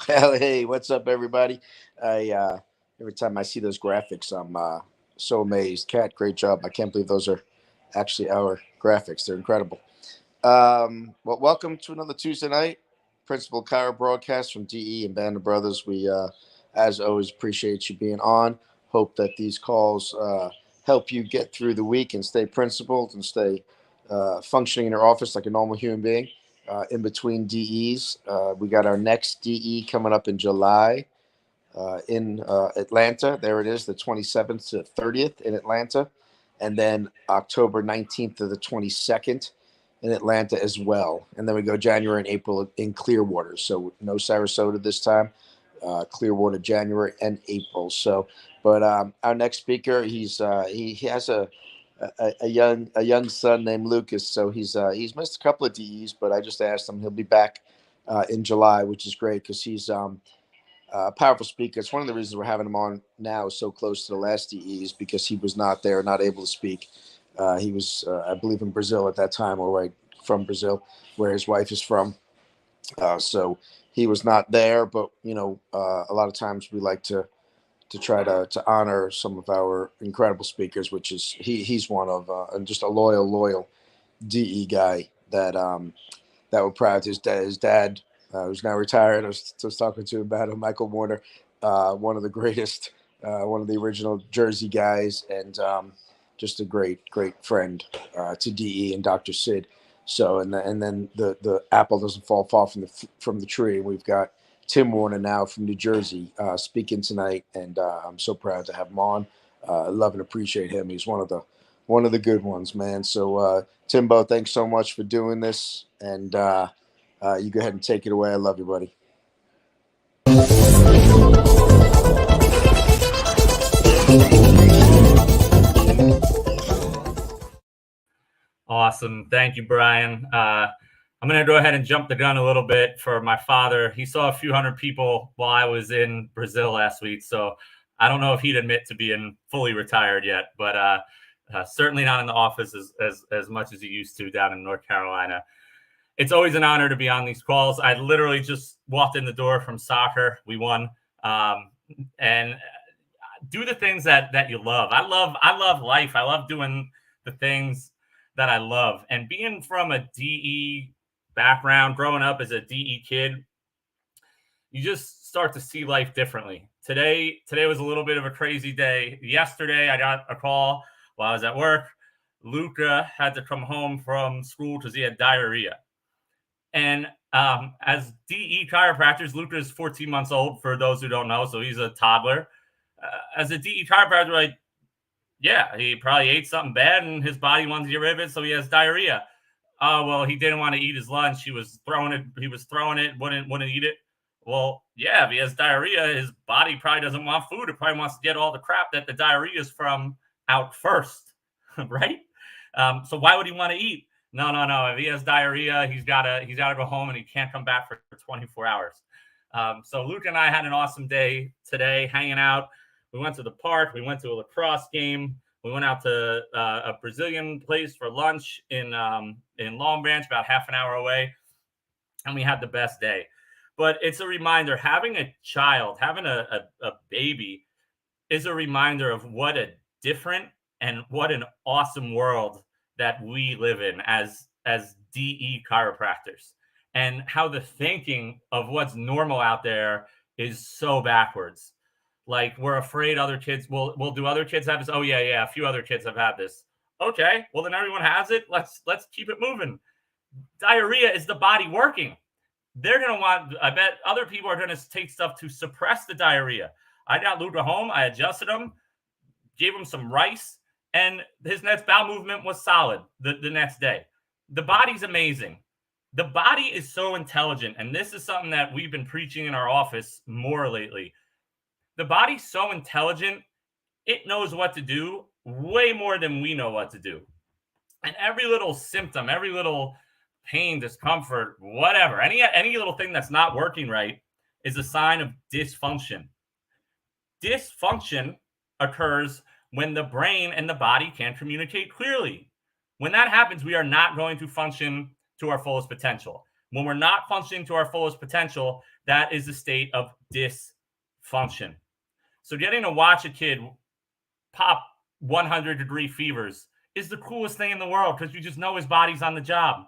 Hey, what's up, everybody? I Every time I see those graphics, I'm so amazed. Cat, great job! I can't believe those are actually our graphics. They're incredible. Well, welcome to another Tuesday night Principal Kyra broadcast from DE and Band of Brothers. We, as always, appreciate you being on. Hope that these calls help you get through the week and stay principled and stay functioning in your office like a normal human being. In between DEs, we got our next DE coming up in July in Atlanta. There it is, the 27th to 30th in Atlanta. And then October 19th to the 22nd in Atlanta as well. And then we go January and April in Clearwater. So no Sarasota this time. Clearwater, January and April. So, but our next speaker, he has a young son named Lucas. So he's missed a couple of DEs, but I just asked him. He'll be back in July, which is great because he's a powerful speaker. It's one of the reasons we're having him on now so close to the last DEs because he was not there, not able to speak. He was, I believe, in Brazil at that time, or right from Brazil, where his wife is from. So he was not there, but a lot of times we like to try to honor some of our incredible speakers, which is he's one of and just a loyal DE guy that we're proud. His dad, who's now retired. I was talking to him about him, Michael Warner, one of the greatest, one of the original Jersey guys, and just a great friend to DE and Dr. Sid. So and then the apple doesn't fall far from the tree. We've got Tim Warner now from New Jersey speaking tonight, and I'm so proud to have him on. Love and appreciate him. He's one of the good ones, man. So Timbo, thanks so much for doing this, and you go ahead and take it away. I love you, buddy. Awesome. Thank you, Brian. I'm going to go ahead and jump the gun a little bit for my father. He saw a few hundred people while I was in Brazil last week. So I don't know if he'd admit to being fully retired yet, but certainly not in the office as much as he used to down in North Carolina. It's always an honor to be on these calls. I literally just walked in the door from soccer. We won. And do the things that you love. I love life. I love doing the things that I love. And being from a DE background, growing up as a DE kid, you just start to see life differently. Today was a little bit of a crazy day. Yesterday, I got a call while I was at work. Luca had to come home from school because he had diarrhea. And as DE chiropractors, Luca is 14 months old, for those who don't know, so he's a toddler. As a DE chiropractor, like, yeah, he probably ate something bad and his body wanted to get rid of it, so he has diarrhea. Oh, well, he didn't want to eat his lunch. He was throwing it, wouldn't eat it. Well, yeah, if he has diarrhea, his body probably doesn't want food. It probably wants to get all the crap that the diarrhea is from out first, right? So why would he want to eat? No. If he has diarrhea, he's gotta go home and he can't come back for 24 hours. So Luke and I had an awesome day today, hanging out. We went to the park. We went to a lacrosse game. We went out to a Brazilian place for lunch in Long Branch, about half an hour away, and we had the best day. But it's a reminder, having a child, having a baby is a reminder of what a different and what an awesome world that we live in as DE chiropractors, and how the thinking of what's normal out there is so backwards. Like, we're afraid other kids will do other kids have this? Oh yeah, a few other kids have had this. Okay, well then everyone has it. Let's keep it moving. Diarrhea is the body working. They're going to want, I bet other people are going to take stuff to suppress the diarrhea. I got Luca home. I adjusted him, gave him some rice, and his next bowel movement was solid the next day. The body's amazing. The body is so intelligent, and this is something that we've been preaching in our office more lately. The body's so intelligent, it knows what to do way more than we know what to do. And every little symptom, every little pain, discomfort, whatever, any little thing that's not working right is a sign of dysfunction. Dysfunction occurs when the brain and the body can't communicate clearly. When that happens, we are not going to function to our fullest potential. When we're not functioning to our fullest potential, that is a state of dysfunction. So getting to watch a kid pop 100-degree fevers is the coolest thing in the world because you just know his body's on the job.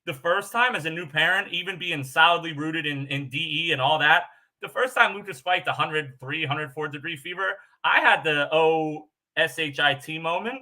The first time as a new parent, even being solidly rooted in DE and all that, the first time Lucas spiked 103, 104-degree fever, I had the SHIT moment.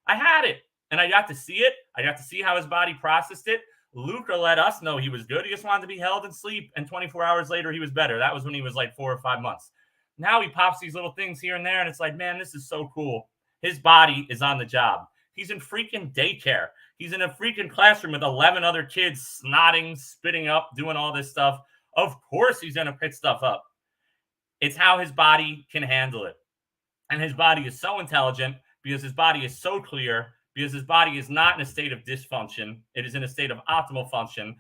I had it, and I got to see it. I got to see how his body processed it. Luca let us know he was good. He just wanted to be held and sleep, and 24 hours later, he was better. That was when he was like 4 or 5 months. Now he pops these little things here and there, and it's like, man, this is so cool. His body is on the job. He's in freaking daycare. He's in a freaking classroom with 11 other kids snotting, spitting up, doing all this stuff. Of course he's going to pick stuff up. It's how his body can handle it. And his body is so intelligent because his body is so clear, because his body is not in a state of dysfunction. It is in a state of optimal function.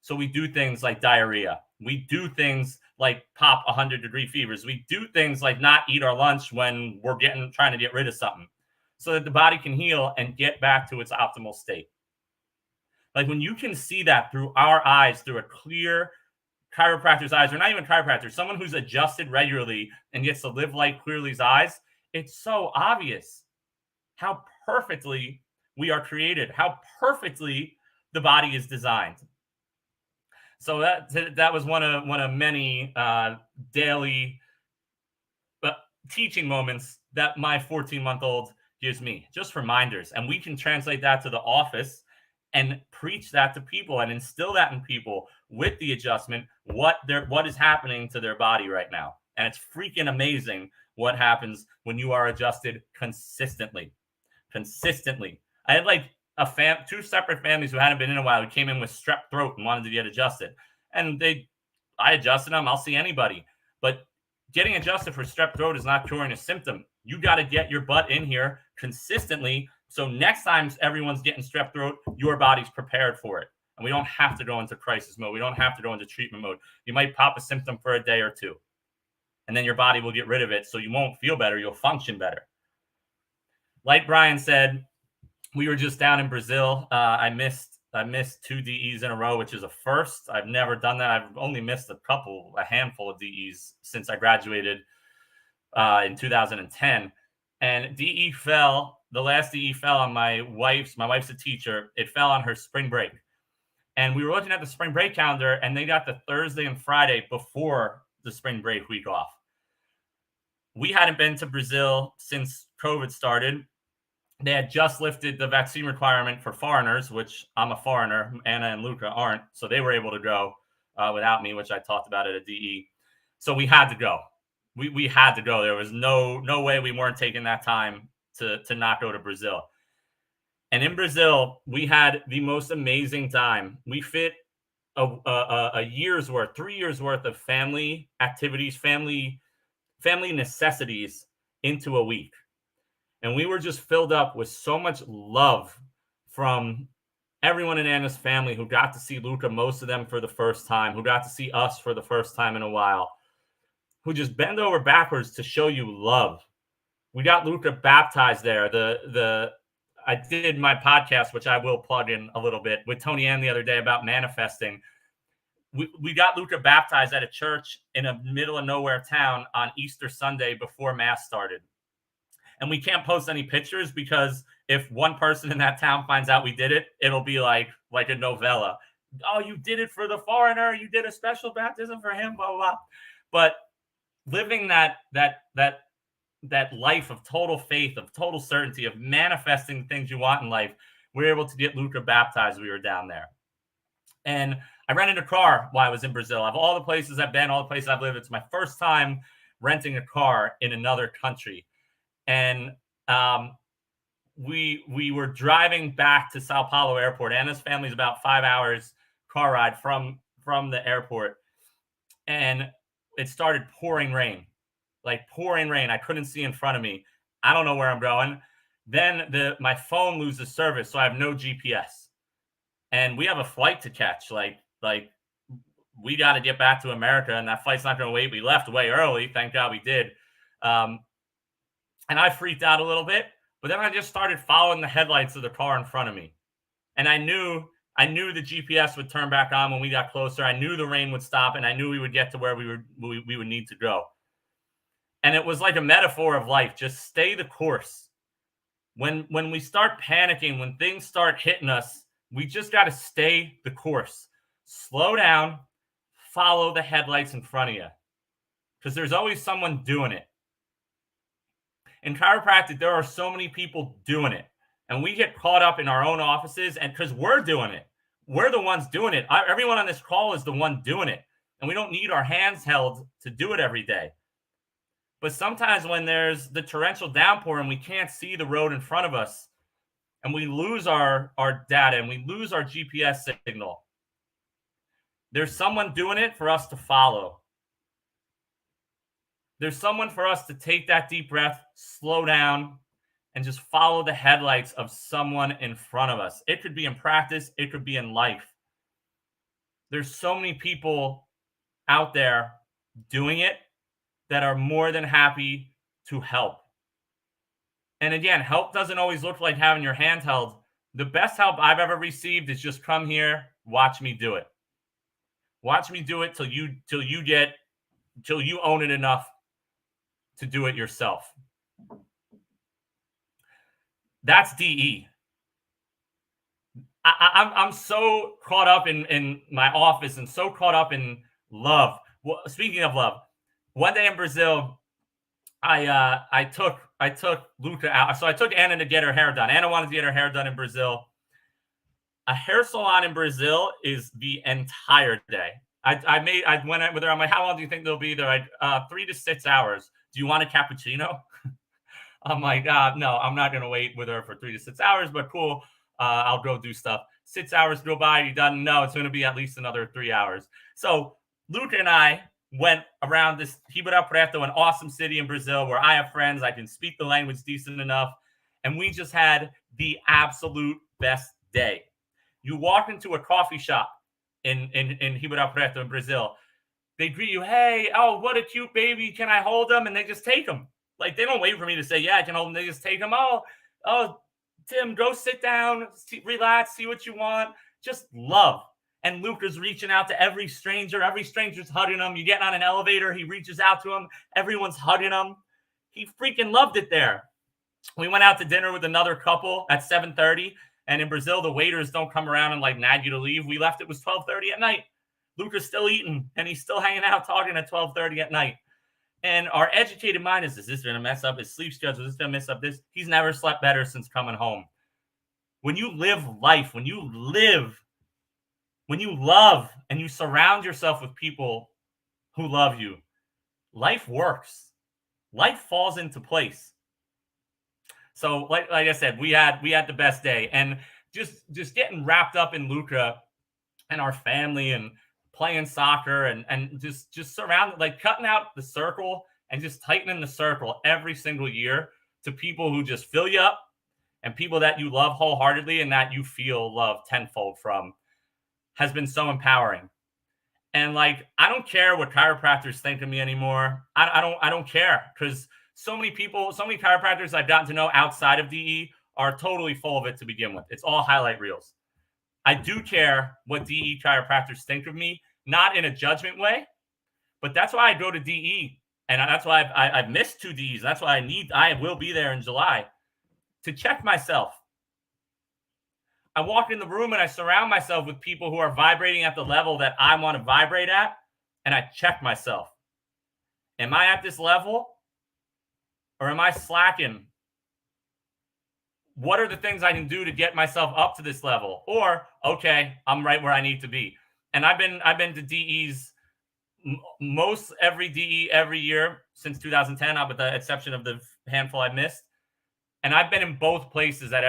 So we do things like diarrhea. We do things like pop 100-degree fevers. We do things like not eat our lunch when we're trying to get rid of something so that the body can heal and get back to its optimal state. Like when you can see that through our eyes, through a clear chiropractor's eyes, or not even chiropractor, someone who's adjusted regularly and gets to live life clearly's eyes, it's so obvious how perfectly we are created, how perfectly the body is designed. So that was one of many daily teaching moments that my 14-month-old gives me, just reminders. And we can translate that to the office and preach that to people and instill that in people with the adjustment, what is happening to their body right now. And it's freaking amazing what happens when you are adjusted consistently. I had like two separate families who hadn't been in a while who came in with strep throat and wanted to get adjusted. And I adjusted them. I'll see anybody. But getting adjusted for strep throat is not curing a symptom. You got to get your butt in here consistently. So next time everyone's getting strep throat, your body's prepared for it. And we don't have to go into crisis mode. We don't have to go into treatment mode. You might pop a symptom for a day or two, and then your body will get rid of it. So you won't feel better. You'll function better. Like Brian said, we were just down in Brazil. I missed 2 DEs in a row, which is a first. I've never done that. I've only missed a handful of DEs since I graduated in 2010. And DE fell. The last DE fell on my wife's a teacher. It fell on her spring break. And we were looking at the spring break calendar, and they got the Thursday and Friday before the spring break week off. We hadn't been to Brazil since COVID started. They had just lifted the vaccine requirement for foreigners, which I'm a foreigner. Anna and Luca aren't. So they were able to go without me, which I talked about at a DE. So we had to go. We had to go. There was no way we weren't taking that time to not go to Brazil. And in Brazil, we had the most amazing time. We fit a year's worth, 3 years worth of family activities, family necessities into a week. And we were just filled up with so much love from everyone in Anna's family who got to see Luca, most of them for the first time, who got to see us for the first time in a while, who just bend over backwards to show you love. We got Luca baptized there. I did my podcast, which I will plug in a little bit, with Tony Ann the other day about manifesting. We got Luca baptized at a church in a middle of nowhere town on Easter Sunday before Mass started. And we can't post any pictures because if one person in that town finds out we did it, it'll be like a novella. Oh, you did it for the foreigner. You did a special baptism for him, blah, blah, blah. But living that life of total faith, of total certainty, of manifesting the things you want in life, we were able to get Luca baptized. We were down there. And I rented a car while I was in Brazil. Of all the places I've been, all the places I've lived, it's my first time renting a car in another country. And we were driving back to Sao Paulo airport. Anna's family's about 5 hours car ride from the airport. And it started pouring rain. I couldn't see in front of me. I don't know where I'm going. Then my phone loses service, so I have no GPS. And we have a flight to catch. Like we got to get back to America, and that flight's not going to wait. We left way early. Thank God we did. And I freaked out a little bit, but then I just started following the headlights of the car in front of me. And I knew I knew the GPS would turn back on when we got closer. I knew the rain would stop, and I knew we would get to where we would need to go. And it was like a metaphor of life. Just stay the course. When we start panicking, when things start hitting us, we just got to stay the course. Slow down, follow the headlights in front of you, because there's always someone doing it. In chiropractic, there are so many people doing it, and we get caught up in our own offices, and because we're doing it, we're the ones doing it. Everyone on this call is the one doing it, and we don't need our hands held to do it every day. But sometimes when there's the torrential downpour and we can't see the road in front of us, and we lose our data and we lose our GPS signal, there's someone doing it for us to follow. There's someone for us to take that deep breath, slow down, and just follow the headlights of someone in front of us. It could be in practice. It could be in life. There's so many people out there doing it that are more than happy to help. And again, help doesn't always look like having your hand held. The best help I've ever received is just come here, watch me do it. Watch me do it till you own it enough to do it yourself. That's DE. I'm so caught up in my office and so caught up in love. Well, speaking of love, one day in Brazil, I took Luca out. So I took Anna to get her hair done. Anna wanted to get her hair done in Brazil. A hair salon in Brazil is the entire day. I went with her. I'm like, how long do you think they'll be there? 3 to 6 hours. Do you want a cappuccino? I'm like, no, I'm not going to wait with her for 3 to 6 hours, but cool. I'll go do stuff. 6 hours go by. You done? No, it's going to be at least another 3 hours. So Luca and I went around this Ribeirão Preto, an awesome city in Brazil where I have friends. I can speak the language decent enough. And we just had the absolute best day. You walk into a coffee shop in Ribeirão Preto in Brazil. They greet you, hey, oh, what a cute baby. Can I hold them? And they just take them. Like, they don't wait for me to say, yeah, I can hold them. They just take them. Oh, Tim, go sit down, relax, see what you want. Just love. And Luca's reaching out to every stranger. Every stranger's hugging him. You get on an elevator, he reaches out to him. Everyone's hugging him. He freaking loved it there. We went out to dinner with another couple at 7:30. And in Brazil, the waiters don't come around and like nag you to leave. We left, it was 12:30 at night. Luca's still eating, and he's still hanging out talking at 12:30 at night. And our educated mind is this going to mess up his sleep schedule? Is this going to mess up this? He's never slept better since coming home. When you live life, when you love, and you surround yourself with people who love you, life works. Life falls into place. So, like I said, we had the best day, and just getting wrapped up in Luca and our family and playing soccer and just surrounded, like cutting out the circle and just tightening the circle every single year to people who just fill you up and people that you love wholeheartedly and that you feel love tenfold from has been so empowering. And like, I don't care what chiropractors think of me anymore. I don't care, because so many people, so many chiropractors I've gotten to know outside of DE are totally full of it to begin with. It's all highlight reels. I do care what DE chiropractors think of me, not in a judgment way, but that's why I go to DE. And that's why I've missed 2 Ds. That's why I will be there in July to check myself. I walk in the room and I surround myself with people who are vibrating at the level that I want to vibrate at. And I check myself. Am I at this level or am I slacking? What are the things I can do to get myself up to this level? Or, okay, I'm right where I need to be. And I've been to DEs most every DE every year since 2010, with the exception of the handful I missed. And I've been in both places at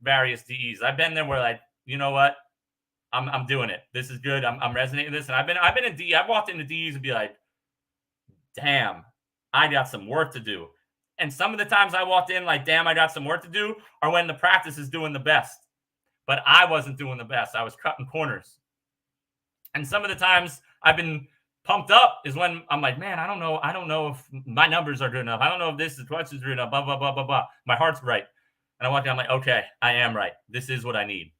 various DEs. I've been there where, like, you know what, I'm doing it. This is good. I'm resonating with this. And I've been in DE. I've walked into DEs and be like, damn, I got some work to do. And some of the times I walked in like, damn, I got some work to do, are when the practice is doing the best. But I wasn't doing the best. I was cutting corners. And some of the times I've been pumped up is when I'm like, man, I don't know if my numbers are good enough. I don't know if this is questions good enough, blah, blah, blah, blah, blah. My heart's right. And I walk in, I'm like, okay, I am right. This is what I need.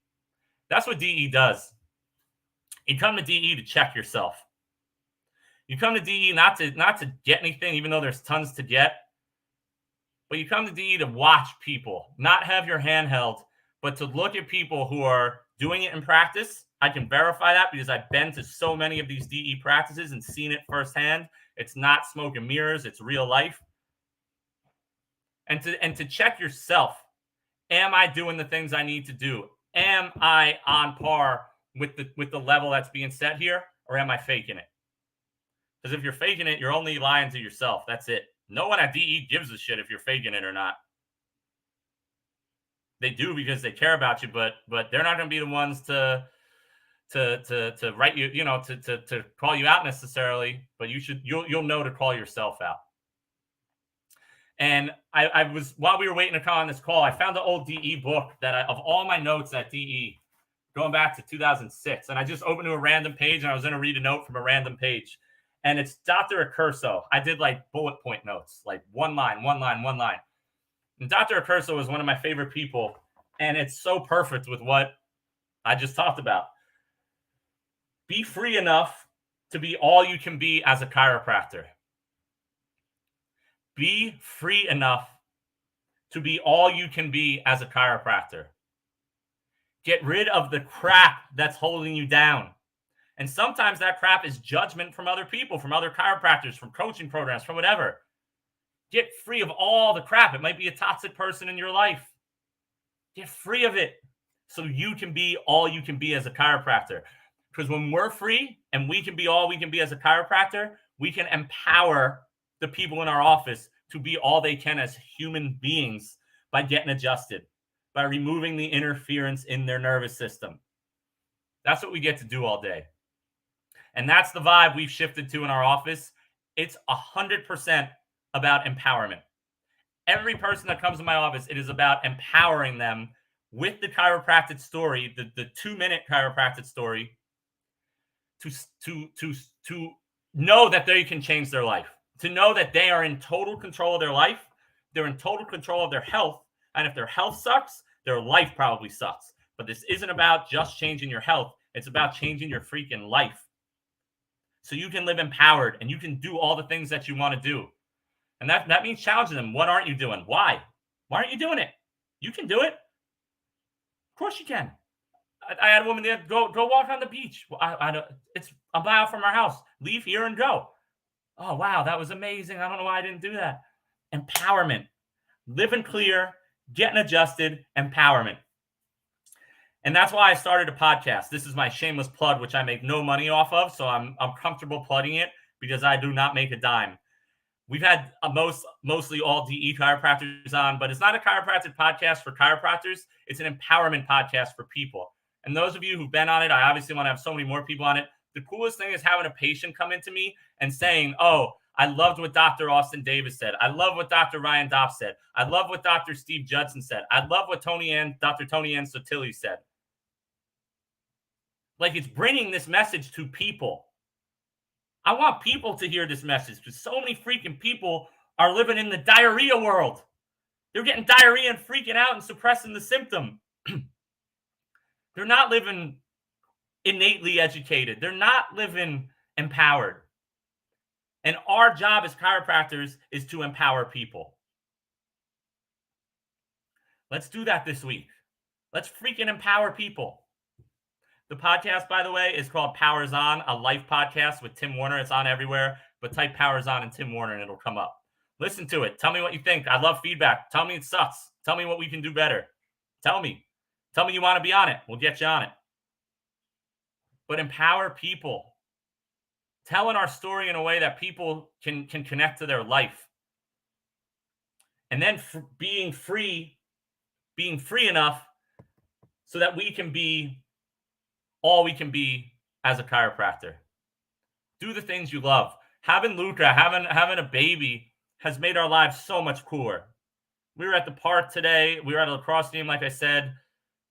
That's what DE does. You come to DE to check yourself. You come to DE not to get anything, even though there's tons to get. But you come to DE to watch people, not have your hand held, but to look at people who are doing it in practice. I can verify that because I've been to so many of these DE practices and seen it firsthand. It's not smoke and mirrors, it's real life. And to check yourself. Am I doing the things I need to do? Am I on par with the level that's being set here, or am I faking it? Because if you're faking it, you're only lying to yourself. That's it. No one at DE gives a shit if you're faking it or not. They do because they care about you, but they're not going to be the ones to write you, to call you out necessarily. But you'll know to call yourself out. And I was, while we were waiting to come on this call, I found the old DE book of all my notes at DE going back to 2006. And I just opened to a random page and I was going to read a note from a random page. And it's Dr. Accurso. I did like bullet point notes, like one line. And Dr. Accurso is one of my favorite people. And it's so perfect with what I just talked about. Be free enough to be all you can be as a chiropractor. Be free enough to be all you can be as a chiropractor. Get rid of the crap that's holding you down. And sometimes that crap is judgment from other people, from other chiropractors, from coaching programs, from whatever. Get free of all the crap. It might be a toxic person in your life. Get free of it so you can be all you can be as a chiropractor. Because when we're free and we can be all we can be as a chiropractor, we can empower the people in our office to be all they can as human beings by getting adjusted, by removing the interference in their nervous system. That's what we get to do all day. And that's the vibe we've shifted to in our office. It's 100% about empowerment. Every person that comes to my office, it is about empowering them with the chiropractic story, the 2-minute chiropractic story, to know that they can change their life, to know that they are in total control of their life, they're in total control of their health, and if their health sucks, their life probably sucks. But this isn't about just changing your health, it's about changing your freaking life. So you can live empowered and you can do all the things that you want to do. And that means challenging them. What aren't you doing? Why? Why aren't you doing it? You can do it. Of course you can. I had a woman there, go walk on the beach. It's a mile from our house. Leave here and go. Oh, wow, that was amazing. I don't know why I didn't do that. Empowerment. Living clear, getting adjusted, empowerment. And that's why I started a podcast. This is my shameless plug, which I make no money off of. So I'm comfortable plugging it because I do not make a dime. We've had mostly all DE chiropractors on, but it's not a chiropractic podcast for chiropractors. It's an empowerment podcast for people. And those of you who've been on it, I obviously want to have so many more people on it. The coolest thing is having a patient come into me and saying, oh, I loved what Dr. Austin Davis said. I love what Dr. Ryan Dopp said. I love what Dr. Steve Judson said. I love what Dr. Tony Ann Sotilli said. Like, it's bringing this message to people. I want people to hear this message because so many freaking people are living in the diarrhea world. They're getting diarrhea and freaking out and suppressing the symptom. They're not living innately educated. They're not living empowered. And our job as chiropractors is to empower people. Let's do that this week. Let's freaking empower people. The podcast, by the way, is called Powers On, a life podcast with Tim Warner. It's on everywhere, but type Powers On and Tim Warner and it'll come up. Listen to it. Tell me what you think. I love feedback. Tell me it sucks. Tell me what we can do better. Tell me. Tell me you want to be on it. We'll get you on it. But empower people. Telling our story in a way that people can connect to their life. And then being free enough so that we can be all we can be as a chiropractor. Do the things you love. Having Luca, having a baby has made our lives so much cooler. We were at the park today. We were at a lacrosse game, like I said.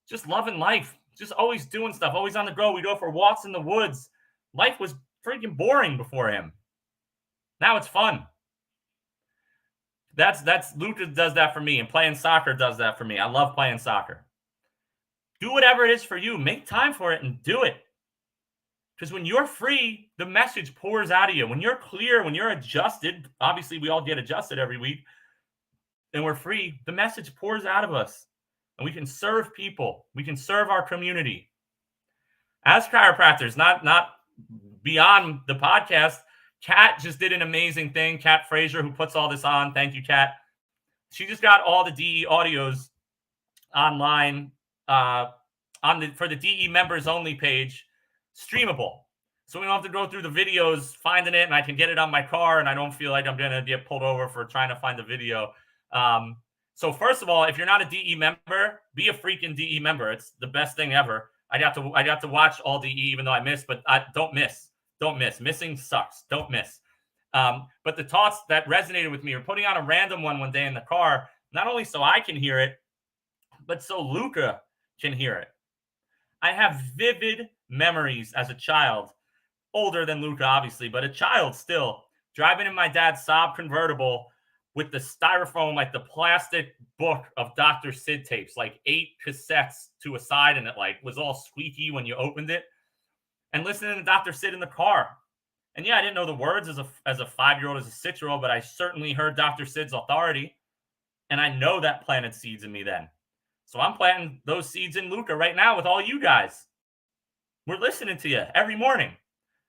Just loving life. Just always doing stuff. Always on the go. We go for walks in the woods. Life was freaking boring before him. Now it's fun. That's Luca does that for me. And playing soccer does that for me. I love playing soccer. Do whatever it is for you. Make time for it and do it. Because when you're free, the message pours out of you. When you're clear, when you're adjusted, obviously we all get adjusted every week, and we're free, the message pours out of us. And we can serve people. We can serve our community. As chiropractors, not beyond the podcast, Kat just did an amazing thing. Kat Frazier, who puts all this on. Thank you, Kat. She just got all the DE audios online for the DE members only page, streamable. So we don't have to go through the videos finding it, and I can get it on my car, and I don't feel like I'm going to get pulled over for trying to find the video. So first of all, if you're not a DE member, be a freaking DE member. It's the best thing ever. I got to watch all DE, even though I missed, but don't miss. Don't miss. Missing sucks. Don't miss. But the thoughts that resonated with me are putting on a random one day in the car, not only so I can hear it, but so Luca can hear it. I have vivid memories as a child, older than Luca, obviously, but a child still, driving in my dad's Saab convertible with the styrofoam, like the plastic book of Dr. Sid tapes, like 8 cassettes to a side, and it like was all squeaky when you opened it, and listening to Dr. Sid in the car. And yeah, I didn't know the words as a 5-year-old, as a 6-year-old, but I certainly heard Dr. Sid's authority, and I know that planted seeds in me then. So I'm planting those seeds in Luca right now with all you guys. We're listening to you every morning.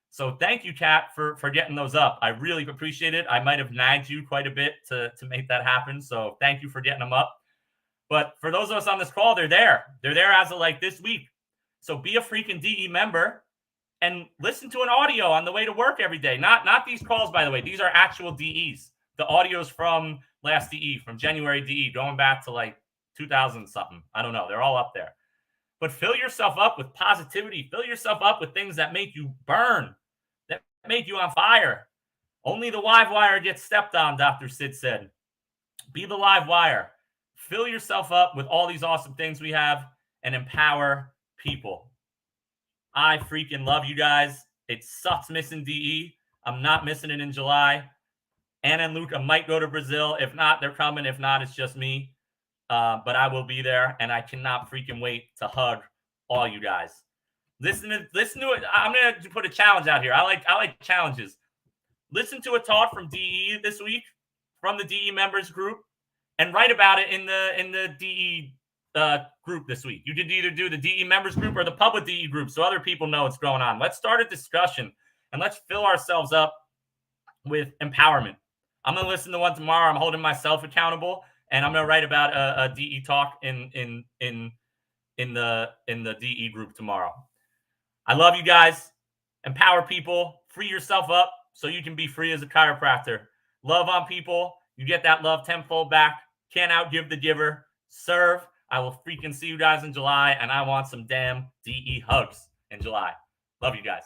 So thank you, Kat, for getting those up. I really appreciate it. I might have nagged you quite a bit to make that happen. So thank you for getting them up. But for those of us on this call, they're there. They're there as of like this week. So be a freaking DE member and listen to an audio on the way to work every day. Not these calls, by the way. These are actual DEs. The audio's from last DE, from January DE, going back to like 2000 something. I don't know. They're all up there. But fill yourself up with positivity. Fill yourself up with things that make you burn, that make you on fire. Only the live wire gets stepped on, Dr. Sid said. Be the live wire. Fill yourself up with all these awesome things we have and empower people. I freaking love you guys. It sucks missing DE. I'm not missing it in July. Anna and Luca might go to Brazil. If not, they're coming. If not, it's just me. But I will be there, and I cannot freaking wait to hug all you guys. Listen to it. I'm gonna put a challenge out here. I like challenges. Listen to a talk from DE this week, from the DE members group, and write about it in the DE group this week. You could either do the DE members group or the public DE group, so other people know what's going on. Let's start a discussion and let's fill ourselves up with empowerment. I'm gonna listen to one tomorrow. I'm holding myself accountable. And I'm going to write about a DE talk in the DE group tomorrow. I love you guys. Empower people. Free yourself up so you can be free as a chiropractor. Love on people. You get that love tenfold back. Can't outgive the giver. Serve. I will freaking see you guys in July, and I want some damn DE hugs in July. Love you guys.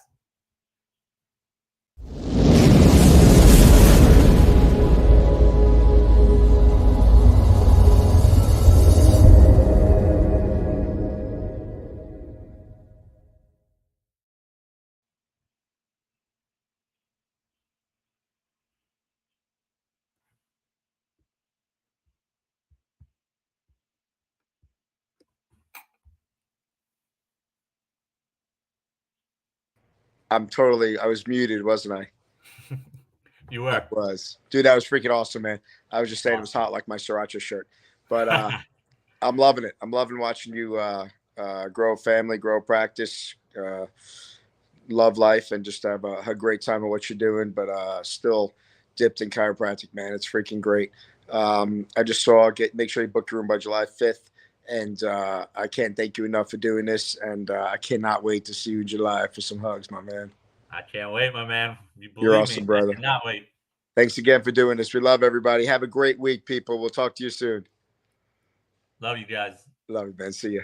I was muted, wasn't I? You were. I was. Dude, that was freaking awesome, man. I was just saying it was hot like my sriracha shirt. But I'm loving it. I'm loving watching you grow a family, grow a practice, love life, and just have a great time of what you're doing, but still dipped in chiropractic, man. It's freaking great. I just saw make sure you book your room by July 5th. And I can't thank you enough for doing this. And I cannot wait to see you in July for some hugs, my man. I can't wait, my man. You're awesome, brother. I cannot wait. Thanks again for doing this. We love everybody. Have a great week, people. We'll talk to you soon. Love you guys. Love you, man. See ya.